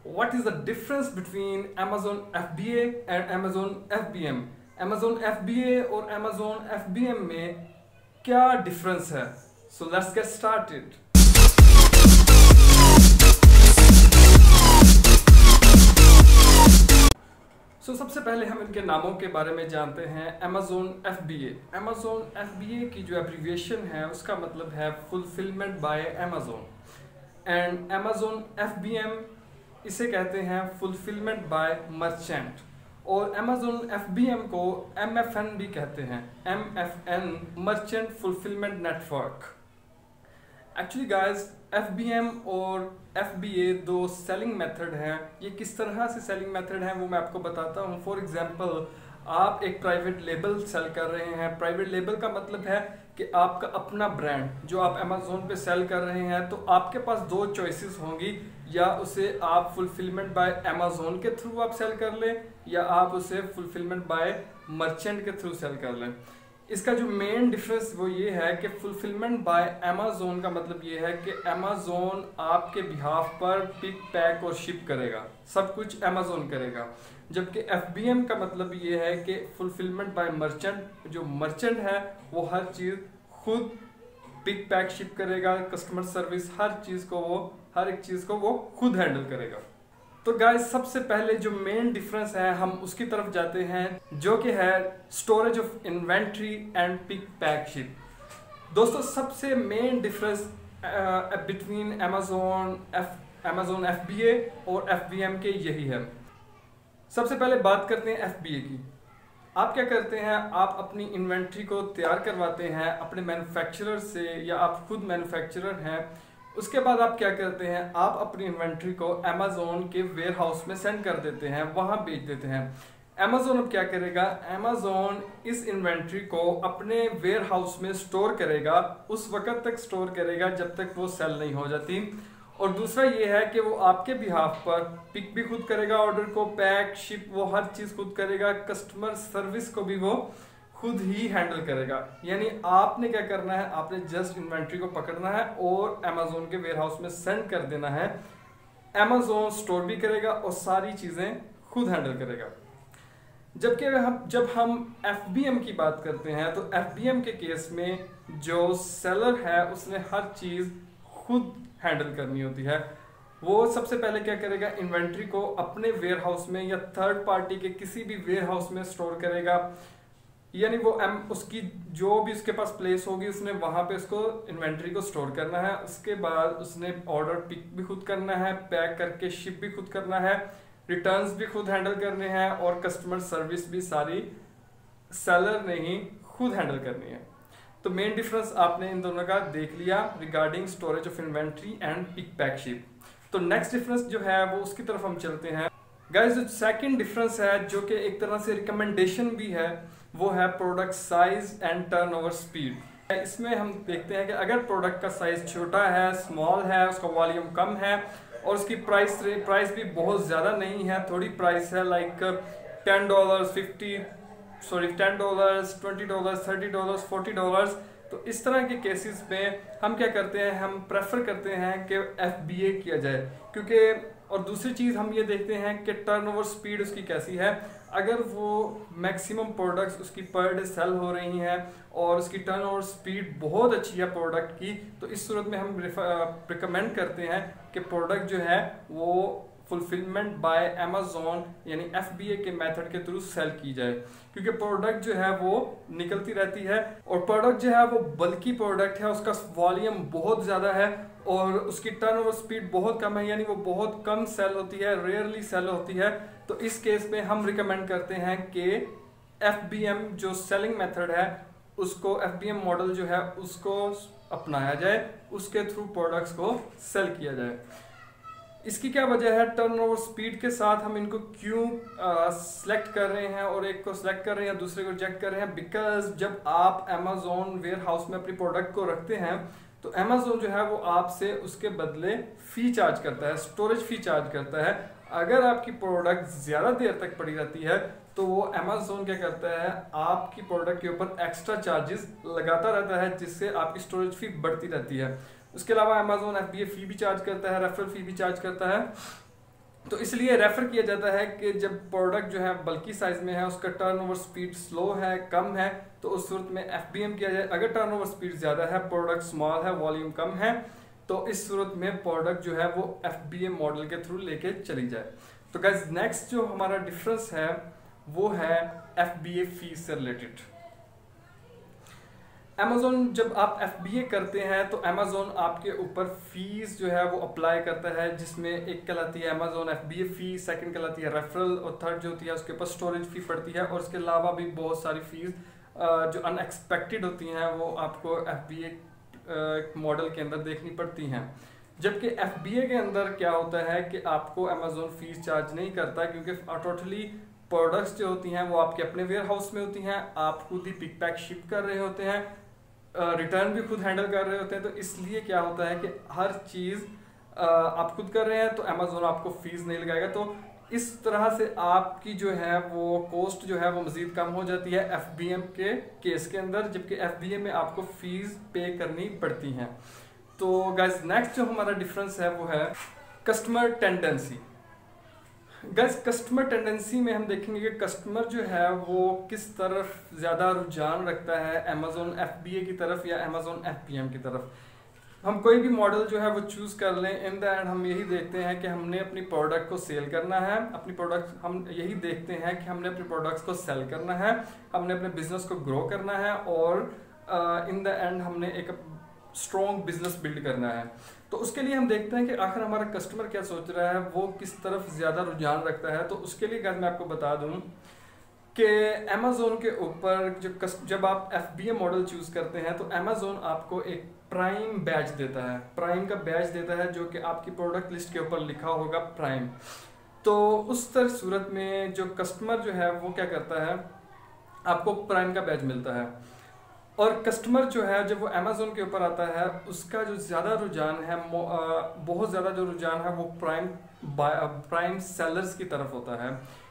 what is the difference between Amazon FBA and Amazon FBM? Amazon FBA और Amazon FBM में क्या difference है? So let's get started. सबसे पहले हम इनके नामों के बारे में जानते हैं। Amazon FBA। Amazon FBA की जो एब्रीविएशन है उसका मतलब है fulfilment bye Amazon, and Amazon FBM इसे कहते हैं फुलफिलमेंट बाय मर्चेंट, और Amazon FBM को MFN भी कहते हैं, MFN merchant fulfilment network. Actually guys, FBM और FBA दो सेलिंग मेथड हैं। ये किस तरह से सेलिंग मेथड हैं वो मैं आपको बताता हूँ। फॉर एग्जांपल, आप एक प्राइवेट लेबल सेल कर रहे हैं। प्राइवेट लेबल का मतलब है कि आपका अपना ब्रांड जो आप Amazon पे सेल कर रहे हैं, तो आपके पास दो चॉइसेस होंगी, या उसे आप फुलफिलमेंट बाय Amazon के थ्रू आप सेल कर लें, या आप उसे फुलफिलमेंट बाय मर्चेंट के थ्रू सेल कर लें। इसका जो मेन डिफरेंस वो ये है कि फुलफिलमेंट बाय Amazon का मतलब ये है कि Amazon आपके बिहाफ पर पिक, पैक और शिप करेगा, सब कुछ Amazon करेगा। जबकि FBM का मतलब ये है कि फुलफिलमेंट बाय मर्चेंट, जो मर्चेंट है वो हर चीज़ खुद पिक, पैक, शिप करेगा, कस्टमर सर्विस, हर एक चीज़ को वो खुद हैंडल करेगा। तो गाइस, सबसे पहले जो मेन डिफरेंस है हम उसकी तरफ जाते हैं, जो कि है storage of inventory and pick, pack, ship. दोस्तों, सबसे main difference between Amazon FBA और FBM के यही है। सबसे पहले बात करते हैं FBA की। आप क्या करते हैं, आप अपनी इन्वेंट्री को तैयार करवाते हैं अपने मैन्युफैक्चरर से, या आप खुद मैन्युफैक्चरर हैं। उसके बाद आप क्या करते हैं, आप अपनी इन्वेंट्री को Amazon के वेयर हाउस में सेंड कर देते हैं, वहां बेच देते हैं। Amazon अब क्या करेगा, Amazon इस इन्वेंट्री को अपने वेयर हाउस में स्टोर करेगा, उस वक्त तक स्टोर करेगा जब तक वो सेल नहीं हो जाती। और दूसरा ये है कि वो आपके बिहाफ पर पिक भी खुद करेगा, ऑर्डर को पैक, शिप, वो हर चीज़ खुद करेगा, कस्टमर सर्विस को भी वो खुद ही हैंडल करेगा। यानी आपने क्या करना है, आपने जस्ट इन्वेंट्री को पकड़ना है और Amazon के वेयर हाउस में सेंड कर देना है। Amazon स्टोर भी करेगा और सारी चीज़ें खुद हैंडल करेगा। जबकि जब हम FBM की बात करते हैं, तो FBM के केस में जो सेलर है उसने हर चीज़ खुद हैंडल करनी होती है। वो सबसे पहले क्या करेगा, इन्वेंट्री को अपने वेयर हाउस में या थर्ड पार्टी के किसी भी वेयर हाउस में स्टोर करेगा, यानी वो उसकी जो भी उसके पास प्लेस होगी उसने वहां पे उसको इन्वेंट्री को स्टोर करना है। उसके बाद उसने ऑर्डर पिक भी खुद करना है, पैक करके शिप भी खुद करना है, रिटर्न्स भी खुद हैंडल करने हैं, और कस्टमर सर्विस भी सारी सेलर ने ही खुद हैंडल करनी है। तो मेन डिफरेंस आपने इन दोनों का देख लिया regarding storage of inventory and pick, pack, ship. तो नेक्स्ट डिफरेंस जो है वो उसकी तरफ हम चलते हैं। गाइस, जो सेकंड डिफरेंस है, जो कि एक तरह से रिकमेंडेशन भी है, वो है product size and turnover speed. इसमें हम देखते हैं कि अगर प्रोडक्ट का साइज छोटा है, स्मॉल है, उसका वॉल्यूम कम है, और उसकी प्राइस भी बहुत ज़्यादा नहीं है, थोड़ी प्राइस है, लाइक $10, $20, $30, $40, तो इस तरह के केसेस में हम क्या करते हैं, हम प्रेफर करते हैं कि FBA किया जाए, क्योंकि और दूसरी चीज़ हम ये देखते हैं कि टर्नओवर स्पीड उसकी कैसी है। अगर वो मैक्सिमम प्रोडक्ट्स उसकी पर डे सेल हो रही हैं और उसकी टर्नओवर स्पीड बहुत अच्छी है प्रोडक्ट की, तो इस सूरत में हम रिकमेंड करते हैं कि प्रोडक्ट जो है वो फुलफिलमेंट बाय Amazon यानी FBA के मेथड के थ्रू सेल की जाए, क्योंकि प्रोडक्ट जो है वो निकलती रहती है, और प्रोडक्ट जो है वो बल्कि प्रोडक्ट है, उसका वॉल्यूम बहुत ज़्यादा है और उसकी टर्नओवर स्पीड बहुत कम है, यानी वो बहुत कम सेल होती है, रेयरली सेल होती है। तो इस केस में हम रिकमेंड करते हैं कि FBM जो सेलिंग मेथड है उसको, FBM मॉडल जो है उसको अपनाया जाए, उसके थ्रू प्रोडक्ट्स को सेल किया जाए। इसकी क्या वजह है, टर्नओवर स्पीड के साथ हम इनको क्यों सिलेक्ट कर रहे हैं, और एक को सिलेक्ट कर रहे हैं दूसरे को रिजेक्ट कर रहे हैं? बिकॉज जब आप Amazon वेयर हाउस में अपनी प्रोडक्ट को रखते हैं, तो Amazon जो है वो आपसे उसके बदले फी चार्ज करता है, स्टोरेज फी चार्ज करता है। अगर आपकी प्रोडक्ट ज़्यादा देर तक पड़ी रहती है, तो वो Amazon क्या करता है, आपकी प्रोडक्ट के ऊपर एक्स्ट्रा चार्जेस लगाता रहता है, जिससे आपकी स्टोरेज फी बढ़ती रहती है। उसके अलावा Amazon FBA फी भी चार्ज करता है, रेफरल फी भी चार्ज करता है। तो इसलिए रेफर किया जाता है कि जब प्रोडक्ट जो है बल्कि साइज में है, उसका टर्नओवर स्पीड स्लो है, कम है, तो उस सूरत में एफबीएम किया जाए। अगर टर्नओवर स्पीड ज़्यादा है, प्रोडक्ट स्मॉल है, वॉल्यूम कम है, तो इस सूरत में प्रोडक्ट जो है वो एफबीएम मॉडल के थ्रू लेके चली जाए। तो गाइस नेक्स्ट जो हमारा डिफरेंस है वो है एफबीए फीस से रिलेटेड। अमेज़ोन जब आप FBA करते हैं तो अमेज़ोन आपके ऊपर फीस जो है वो अप्लाई करता है, जिसमें एक कहलाती है अमेज़ोन FBA फी, सेकंड कहलाती है रेफरल, और थर्ड जो होती है उसके ऊपर स्टोरेज फी पड़ती है। और उसके अलावा भी बहुत सारी फीस जो अनएक्सपेक्टेड होती हैं वो आपको FBA मॉडल के अंदर देखनी पड़ती हैं। जबकि FBA के अंदर क्या होता है कि आपको अमेज़ोन फीस चार्ज नहीं करता, क्योंकि टोटली प्रोडक्ट्स जो होती हैं वो आपके अपने वेयर हाउस में होती हैं, आप खुद ही पिक पैक शिप कर रहे होते हैं, रिटर्न भी खुद हैंडल कर रहे होते हैं। तो इसलिए क्या होता है कि हर चीज़ आप खुद कर रहे हैं तो अमेज़ोन आपको फीस नहीं लगाएगा। तो इस तरह से आपकी जो है वो कॉस्ट जो है वो मज़ीद कम हो जाती है FBM के केस के अंदर, जबकि FBA में आपको फीस पे करनी पड़ती हैं। तो गाइस नेक्स्ट जो हमारा डिफरेंस है वो है customer tendency. Guys customer tendency में हम देखेंगे कि कस्टमर जो है वो किस तरफ ज़्यादा रुझान रखता है, अमेज़ोन FBA की तरफ या अमेज़ोन FBM की तरफ। हम कोई भी मॉडल जो है वो चूज़ कर लें, इन द एंड हम यही देखते हैं कि हमने अपनी प्रोडक्ट को सेल करना है, अपनी प्रोडक्ट हम यही देखते हैं कि हमने अपने प्रोडक्ट्स को सेल करना है, हमने अपने बिजनेस को ग्रो करना है, और इन द एंड हमने एक स्ट्रॉन्ग बिजनेस बिल्ड करना है। तो उसके लिए हम देखते हैं कि आखिर हमारा कस्टमर क्या सोच रहा है, वो किस तरफ ज़्यादा रुझान रखता है। तो उसके लिए मैं आपको बता दूं कि अमेज़ोन के ऊपर जब आप FBA मॉडल चूज़ करते हैं तो अमेज़ोन आपको एक प्राइम बैच देता है, प्राइम का बैच देता है, जो कि आपकी प्रोडक्ट लिस्ट के ऊपर लिखा होगा प्राइम। तो उस तरह सूरत में जो कस्टमर जो है वो क्या करता है, आपको प्राइम का बैच मिलता है। और कस्टमर जो है जब वो अमेज़ोन के ऊपर आता है, उसका जो ज़्यादा रुझान है, बहुत ज़्यादा जो रुझान है वो प्राइम सेलर्स की तरफ होता है,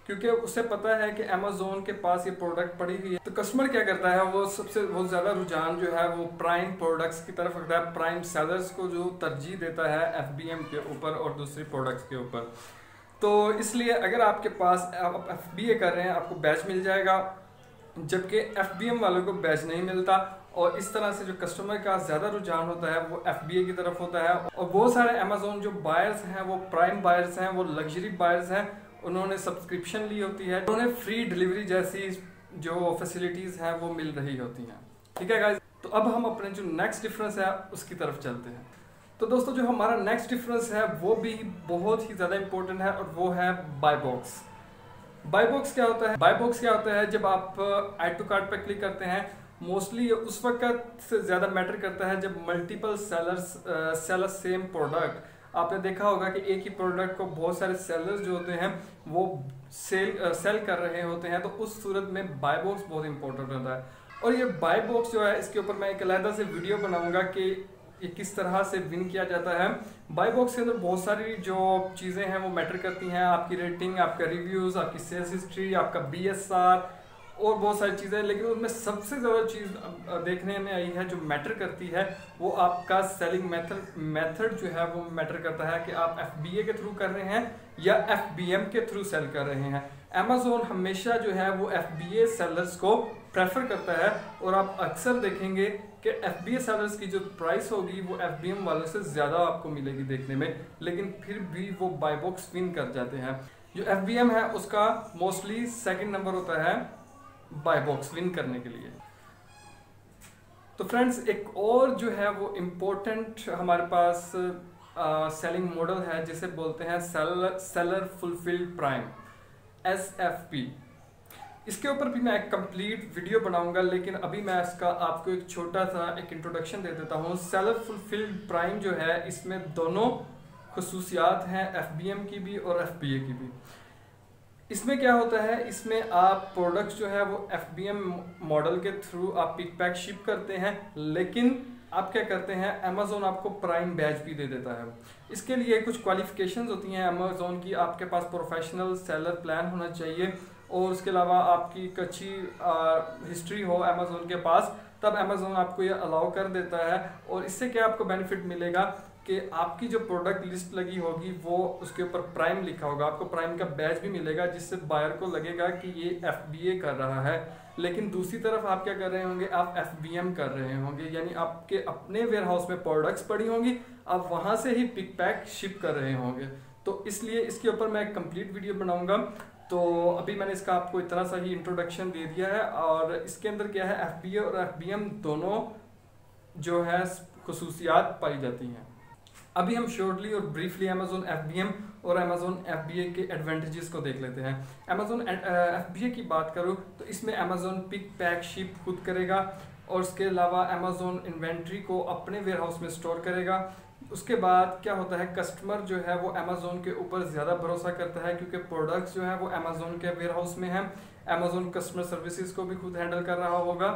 क्योंकि उसे पता है कि अमेज़ोन के पास ये प्रोडक्ट पड़ी हुई है। तो कस्टमर क्या करता है, वो सबसे बहुत ज़्यादा रुझान जो है वो प्राइम प्रोडक्ट्स की तरफ रखता है, प्राइम सेलर्स को जो तरजीह देता है FBM के ऊपर और दूसरी प्रोडक्ट्स के ऊपर। तो इसलिए अगर आपके पास आप FBA कर रहे हैं, आपको बैच मिल जाएगा, जबकि FBM वालों को बैच नहीं मिलता। और इस तरह से जो कस्टमर का ज़्यादा रुझान होता है वो FBA की तरफ होता है। और बहुत सारे अमेज़ोन जो बायर्स हैं वो प्राइम बायर्स हैं, वो लग्जरी बायर्स हैं, उन्होंने सब्सक्रिप्शन ली होती है, उन्होंने फ्री डिलीवरी जैसी जो फैसिलिटीज़ हैं वो मिल रही होती हैं। ठीक है गाइस, तो अब हम अपने जो नेक्स्ट डिफरेंस है उसकी तरफ चलते हैं। तो दोस्तों जो हमारा नेक्स्ट डिफरेंस है वो भी बहुत ही ज़्यादा इंपॉर्टेंट है, और वो है बाय बॉक्स। बाय बॉक्स क्या होता है? बाय बॉक्स क्या होता है, जब आप ऐड टू कार्ट पर क्लिक करते हैं, मोस्टली उस वक्त से ज़्यादा मैटर करता है जब मल्टीपल सेलर्स सेम प्रोडक्ट। आपने देखा होगा कि एक ही प्रोडक्ट को बहुत सारे सेलर्स जो होते हैं वो सेल कर रहे होते हैं, तो उस सूरत में बाय बॉक्स बहुत इंपॉर्टेंट होता है। और ये बाय बॉक्स जो है इसके ऊपर मैं एक अलग से वीडियो बनाऊंगा कि ये किस तरह से विन किया जाता है। बाय बॉक्स के अंदर बहुत सारी जो चीज़ें हैं वो मैटर करती हैं, आपकी रेटिंग, आपका रिव्यूज़, आपकी सेल्स हिस्ट्री, आपका BSR और बहुत सारी चीज़ें। लेकिन उनमें सबसे ज़्यादा चीज़ देखने में आई है जो मैटर करती है वो आपका सेलिंग मेथड जो है वो मैटर करता है कि आप FBA के थ्रू कर रहे हैं या FBM के थ्रू सेल कर रहे हैं। अमेज़ोन हमेशा जो है वो FBA सेलर्स को प्रेफर करता है, और आप अक्सर देखेंगे कि FBA सेलर्स की जो प्राइस होगी वो FBM वालों से ज़्यादा आपको मिलेगी देखने में, लेकिन फिर भी वो बाय बॉक्स विन कर जाते हैं। जो FBM है उसका मोस्टली सेकंड नंबर होता है बाय बॉक्स विन करने के लिए। तो फ्रेंड्स एक और जो है वो इम्पोर्टेंट हमारे पास सेलिंग मॉडल है जिसे बोलते हैं सेलर फुलफिल्ड प्राइम, SFP। इसके ऊपर भी मैं एक कंप्लीट वीडियो बनाऊंगा, लेकिन अभी मैं इसका आपको एक छोटा सा एक इंट्रोडक्शन दे देता हूँ। सेलर फुलफिल्ड प्राइम जो है इसमें दोनों खसूसियात हैं, FBM की भी और FBA की भी। इसमें क्या होता है, इसमें आप प्रोडक्ट्स जो है वो FBM मॉडल के थ्रू आप पिक पैक शिप करते हैं, लेकिन आप क्या करते हैं, अमेज़ोन आपको प्राइम बैच भी दे देता है। इसके लिए कुछ क्वालिफिकेशंस होती हैं अमेज़ोन की, आपके पास प्रोफेशनल सेलर प्लान होना चाहिए, और उसके अलावा आपकी एक अच्छी हिस्ट्री हो अमेज़ोन के पास, तब अमेज़ोन आपको ये अलाउ कर देता है। और इससे क्या आपको बेनिफिट मिलेगा कि आपकी जो प्रोडक्ट लिस्ट लगी होगी वो उसके ऊपर प्राइम लिखा होगा, आपको प्राइम का बैच भी मिलेगा जिससे बायर को लगेगा कि ये FBA कर रहा है। लेकिन दूसरी तरफ आप क्या कर रहे होंगे, आप FBM कर रहे होंगे, यानी आपके अपने वेयर हाउस में प्रोडक्ट्स पड़ी होंगी, आप वहां से ही पिक पैक शिप कर रहे होंगे। तो इसलिए इसके ऊपर मैं एक कंप्लीट वीडियो बनाऊंगा। तो अभी मैंने इसका आपको इतना सा ही इंट्रोडक्शन दे दिया है। और इसके अंदर क्या है, FBA और FBM दोनों जो है खुसूसियात पाई जाती हैं। अभी हम शॉर्टली और ब्रीफली Amazon FBM और Amazon FBA के एडवांटेजेस को देख लेते हैं। Amazon FBA की बात करूँ तो इसमें Amazon पिक पैक शिप खुद करेगा और उसके अलावा Amazon इन्वेंट्री को अपने वेयर हाउस में स्टोर करेगा। उसके बाद क्या होता है, कस्टमर जो है वो Amazon के ऊपर ज़्यादा भरोसा करता है क्योंकि प्रोडक्ट्स जो है वो Amazon के वेयर हाउस में है। Amazon कस्टमर सर्विसेज को भी खुद हैंडल कर रहा होगा।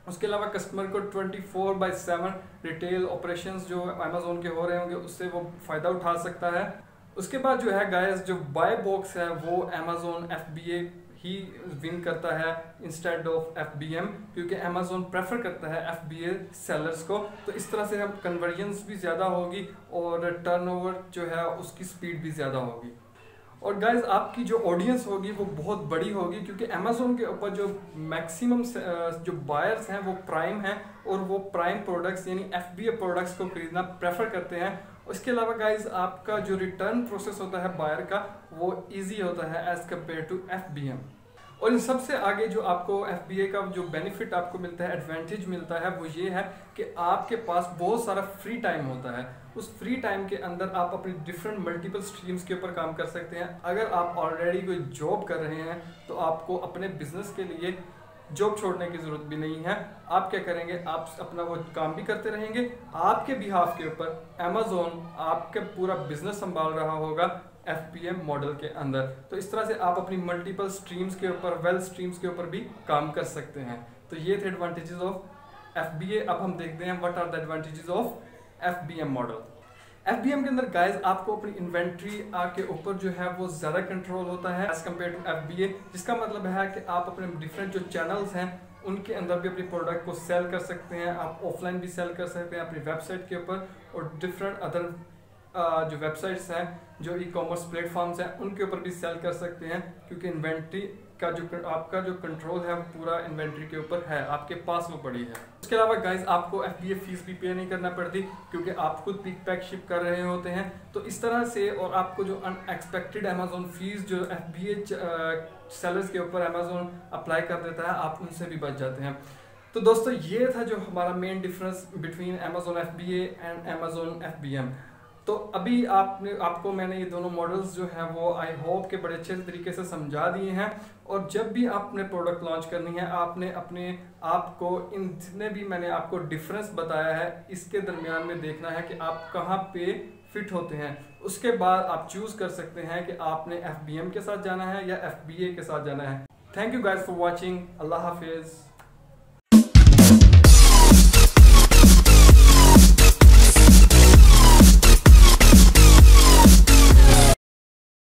उसके अलावा कस्टमर को 24/7 रिटेल ऑपरेशंस जो Amazon के हो रहे होंगे उससे वो फ़ायदा उठा सकता है। उसके बाद जो है गाइस, जो बाय बॉक्स है वो Amazon FBA ही विन करता है इंस्टेड ऑफ FBM, क्योंकि Amazon प्रेफर करता है FBA सेलर्स को। तो इस तरह से हम कन्वर्जन्स भी ज़्यादा होगी और टर्नओवर जो है उसकी स्पीड भी ज़्यादा होगी। और गाइज आपकी जो ऑडियंस होगी वो बहुत बड़ी होगी क्योंकि Amazon के ऊपर जो मैक्सिमम जो बायर्स हैं वो प्राइम हैं और वो प्राइम प्रोडक्ट्स यानी FBA प्रोडक्ट्स को खरीदना प्रेफर करते हैं। उसके अलावा गाइज आपका जो रिटर्न प्रोसेस होता है बायर का वो इजी होता है एज कम्पेयर टू FBM। और इन सबसे आगे जो आपको FBA का जो बेनिफिट आपको मिलता है, एडवांटेज मिलता है, वो ये है कि आपके पास बहुत सारा फ्री टाइम होता है। उस फ्री टाइम के अंदर आप अपनी डिफरेंट मल्टीपल स्ट्रीम्स के ऊपर काम कर सकते हैं। अगर आप ऑलरेडी कोई जॉब कर रहे हैं तो आपको अपने बिजनेस के लिए जॉब छोड़ने की ज़रूरत भी नहीं है। आप क्या करेंगे, आप अपना वो काम भी करते रहेंगे, आपके बिहाफ के ऊपर Amazon आपके पूरा बिजनेस संभाल रहा होगा FBM मॉडल के अंदर। तो इस तरह से आप अपनी मल्टीपल स्ट्रीम्स के ऊपर, वेल्थ स्ट्रीम्स के ऊपर भी काम कर सकते हैं। तो ये थे एडवांटेजेस ऑफ FBA। अब हम देखते हैं what are the advantages of FBM model. FBM के अंदर गाइज आपको अपनी इन्वेंट्री के ऊपर जो है वो ज़्यादा कंट्रोल होता है एज कम्पेयर टू FBA, जिसका मतलब है कि आप अपने डिफरेंट जो चैनल्स हैं उनके अंदर भी अपनी प्रोडक्ट को सेल कर सकते हैं। आप ऑफलाइन भी सेल कर सकते हैं अपनी वेबसाइट के ऊपर, और डिफरेंट अदर जो वेबसाइट्स हैं, जो ई-कॉमर्स प्लेटफॉर्म्स हैं, उनके ऊपर भी सेल कर सकते हैं क्योंकि इन्वेंट्री का जो आपका जो कंट्रोल है वो पूरा इन्वेंट्री के ऊपर है, आपके पास वो पड़ी है। उसके अलावा गाइज आपको FBA फीस भी पे नहीं करना पड़ती क्योंकि आप खुद पिक पैक शिप कर रहे होते हैं। तो इस तरह से, और आपको जो अनएक्सपेक्टेड Amazon फीस जो FBA सेलर्स के ऊपर Amazon अप्लाई कर देता है, आप उनसे भी बच जाते हैं। तो दोस्तों ये था जो हमारा main difference between Amazon FBA and Amazon FBM। तो अभी आपको मैंने ये दोनों मॉडल्स जो हैं वो आई होप के बड़े अच्छे तरीके से समझा दिए हैं। और जब भी आपने प्रोडक्ट लॉन्च करनी है, आपने अपने आप को इन जितने भी मैंने आपको डिफरेंस बताया है इसके दरमियान में देखना है कि आप कहाँ पे फिट होते हैं। उसके बाद आप चूज कर सकते हैं कि आपने FBM के साथ जाना है या FBA के साथ जाना है। Thank you guys for watching. Allah Hafiz.